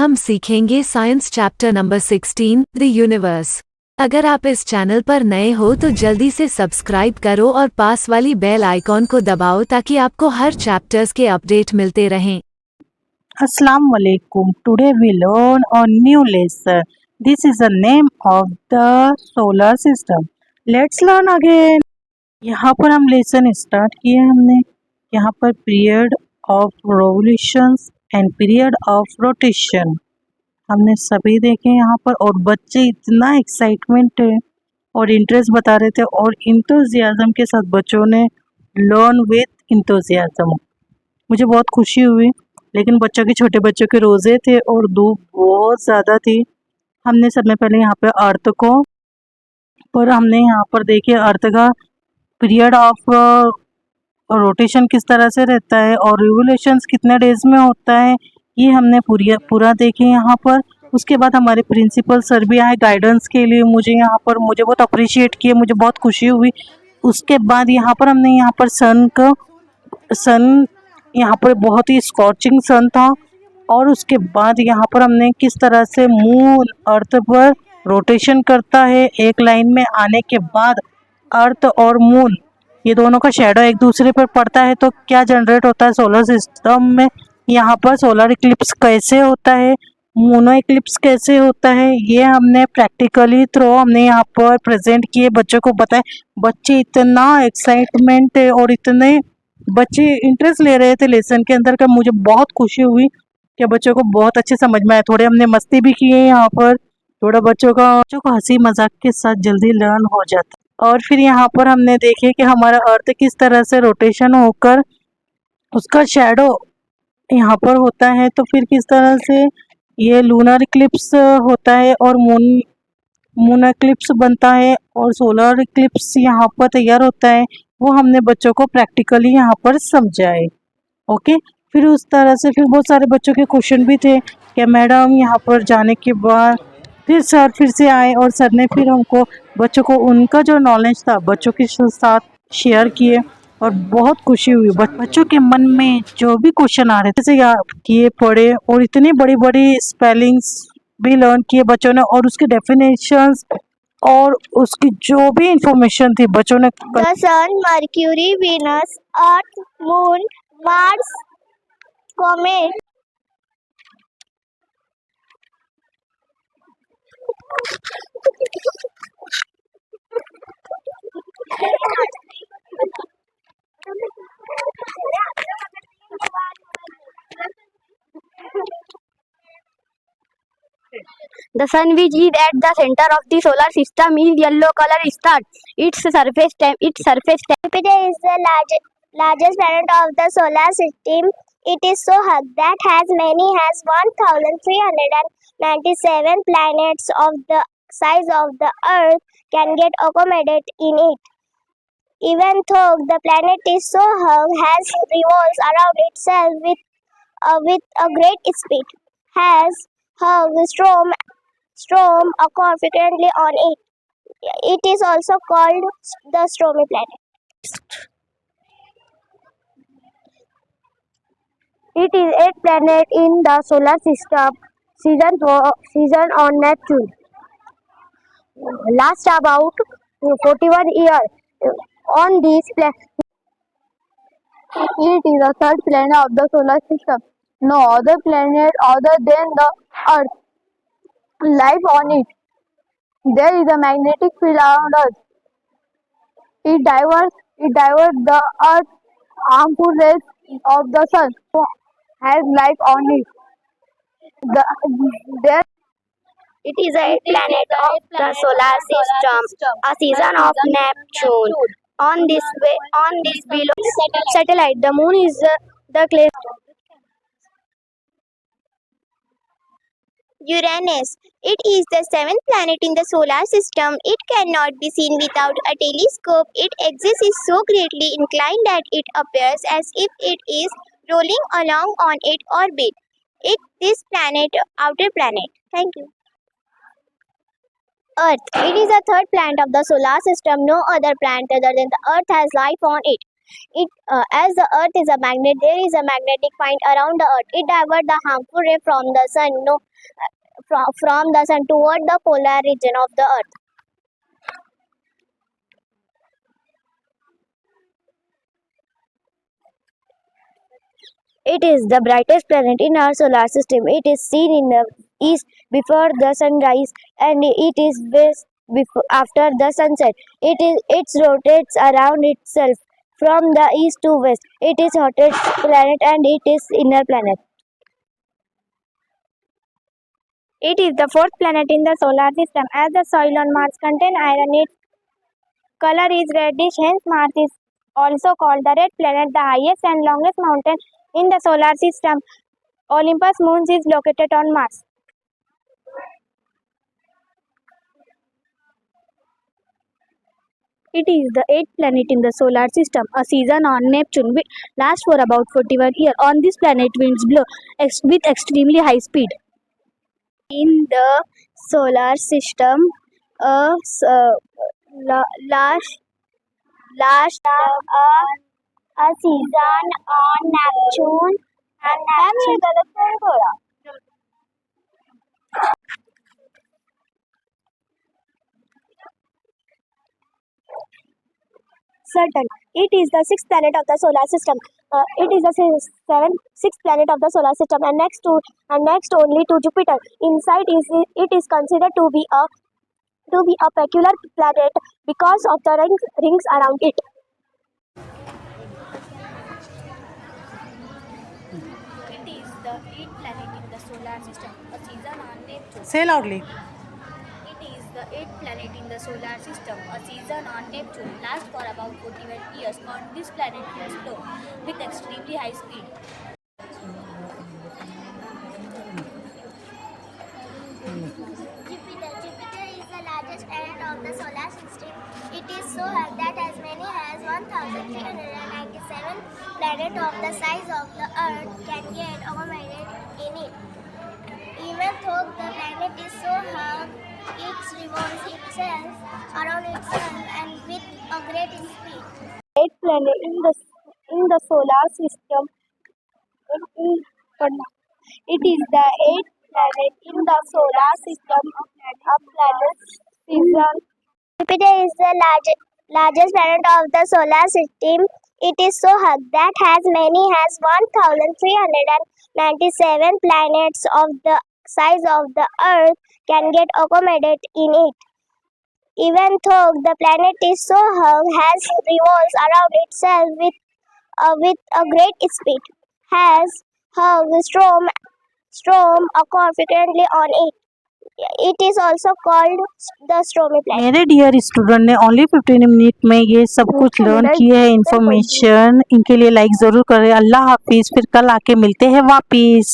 हम सीखेंगे science chapter number 16 the universe. अगर आप इस चैनल पर नए हो तो जल्दी से सब्सक्राइब करो और पास वाली बेल आइकॉन को दबाओ ताकि आपको हर चैप्टर्स के अपडेट मिलते रहें। Assalamu alaikum. Today we learn a new lesson. This is the name of the solar system. Let's learn again. यहाँ पर हम लेसन स्टार्ट किए हमने। यहाँ पर period of revolutions and period of rotation हमने सभी देखे यहाँ पर, और बच्चे इतना एक्साइटमेंट है और इंटरेस्ट बता रहे थे और इंथुजियाज्म के साथ बच्चों ने लर्न विथ इंथुजियाज्म। मुझे बहुत खुशी हुई, लेकिन बच्चों के छोटे बच्चों के रोज़े थे और धूप बहुत ज़्यादा थी। हमने सबसे पहले यहाँ पे अर्थ को हमने यहाँ पर देखिए अर्थ का पीरियड ऑफ रोटेशन किस तरह से रहता है और रिवोल्यूशंस कितने डेज में होता है, ये हमने पूरा देखे यहाँ पर। उसके बाद हमारे प्रिंसिपल सर भी आए गाइडेंस के लिए, मुझे बहुत अप्रिशिएट किए, मुझे बहुत खुशी हुई। उसके बाद यहाँ पर हमने यहाँ पर सन यहाँ पर बहुत ही स्कॉचिंग सन था, और उसके बाद यहाँ पर हमने किस तरह से मून अर्थ पर रोटेशन करता है। एक लाइन में आने के बाद अर्थ और मून ये दोनों का शेडो एक दूसरे पर पड़ता है तो क्या जनरेट होता है सोलर सिस्टम में। यहाँ पर सोलर इक्लिप्स कैसे होता है, मूनो इक्लिप्स कैसे होता है, ये हमने प्रैक्टिकली थ्रू हमने यहाँ पर प्रेजेंट किए, बच्चों को बताए। बच्चे इतना एक्साइटमेंट है और इतने बच्चे इंटरेस्ट ले रहे थे लेसन के अंदर का, मुझे बहुत खुशी हुई कि बच्चों को बहुत अच्छे समझ में आया। थोड़े हमने मस्ती भी की है यहाँ पर, थोड़ा बच्चों को हंसी मजाक के साथ जल्दी लर्न हो जाता। और फिर यहाँ पर हमने देखे कि हमारा अर्थ किस तरह से रोटेशन होकर उसका शैडो यहाँ पर होता है, तो फिर किस तरह से ये लूनर इक्लिप्स होता है और मून इक्लिप्स बनता है और सोलर इक्लिप्स यहाँ पर तैयार होता है, वो हमने बच्चों को प्रैक्टिकली यहाँ पर समझाए। ओके, फिर उस तरह से फिर बहुत सारे बच्चों के क्वेश्चन भी थे कि मैडम यहाँ पर जाने के बाद फिर सर फिर से आए और सर ने फिर हमको बच्चों को उनका जो नॉलेज था बच्चों के साथ शेयर किए, और बहुत खुशी हुई। बच्चों के मन में जो भी क्वेश्चन आ रहे थे से याद किए, पढ़े, और इतनी बड़ी बड़ी स्पेलिंग्स भी लर्न किए बच्चों ने, और उसके डेफिनेशंस और उसकी जो भी इंफॉर्मेशन थी बच्चों ने। The sun, Mercury, Venus, Earth, Moon, Mars, Comet. The sun, which is at the center of the solar system, is yellow color star. Its surface Jupiter is the largest planet of the solar system. It is so hot that has 1,397 planets of the size of the Earth can get accommodated in it. Even though the planet is so hot, has revolves around itself with a great speed, has storm occur frequently on it. It is also called the stormy planet. It is 8th planet in the solar system, season on Neptune. Last about 41 years on this planet. It is the third planet of the solar system. No other planet other than the Earth life on it. There is a magnetic field around us. It diverts the Earth's harmful rays of the sun. Has life on it. It is a planet of the solar system, a season of Neptune. On this below Satellite. The moon is the closest. Uranus. It is the seventh planet in the solar system. It cannot be seen without a telescope. Its axis is so greatly inclined that it appears as if it is rolling along on its orbit. This planet, outer planet. Thank you. Earth. It is the third planet of the solar system. No other planet other than the Earth has life on it. As the Earth is a magnet, there is a magnetic field around the Earth. It diverts the harmful ray from the sun, from the sun toward the polar region of the Earth. It is the brightest planet in our solar system. It is seen in the east before the sunrise, and it is west after the sunset. It rotates around itself from the east to west. It is hottest planet and it is inner planet. It is the fourth planet in the solar system. As the soil on Mars contains iron, its color is reddish. Hence, Mars is also called the red planet. The highest and longest mountain in the solar system, Olympus Mons, is located on Mars. It is the eighth planet in the solar system. A season on Neptune will last for about 41 years. On this planet, winds blow with extremely high speed. In the solar system, a last a season on Neptune and Saturn. It is the sixth planet of the solar system. It is the sixth planet of the solar system, and next only to Jupiter. Inside it is considered to be a peculiar planet because of the rings around it. It is the eighth planet in the solar system, a season on Neptune. Say loudly. It is the eighth planet in the solar system, a season on Neptune lasts for about 41 years. On this planet, winds blow with extremely high speed. Jupiter is the largest planet of the solar system. It is so hot that as many as 1,397 planets of the size of the Earth can get accommodated in it. Even though the planet is so hot, it revolves itself around itself and with a great speed. Eight planet in the solar system. It is the eighth planet in the solar system. A planet season. Jupiter is the largest planet of the solar system. It is so hot that as many as 1,397 planets of the size of the Earth can get accommodated in it. Even though the planet is so hot, has revolves around itself with a great speed. Has storm occur frequently on it. It is also called the stormy planet. मेरे dear student ने only 15 minute में ये सब कुछ learn किया है information. इनके लिए लाइक ज़रूर करें। अल्लाह हाफिज़। फिर कल आके मिलते हैं वापिस।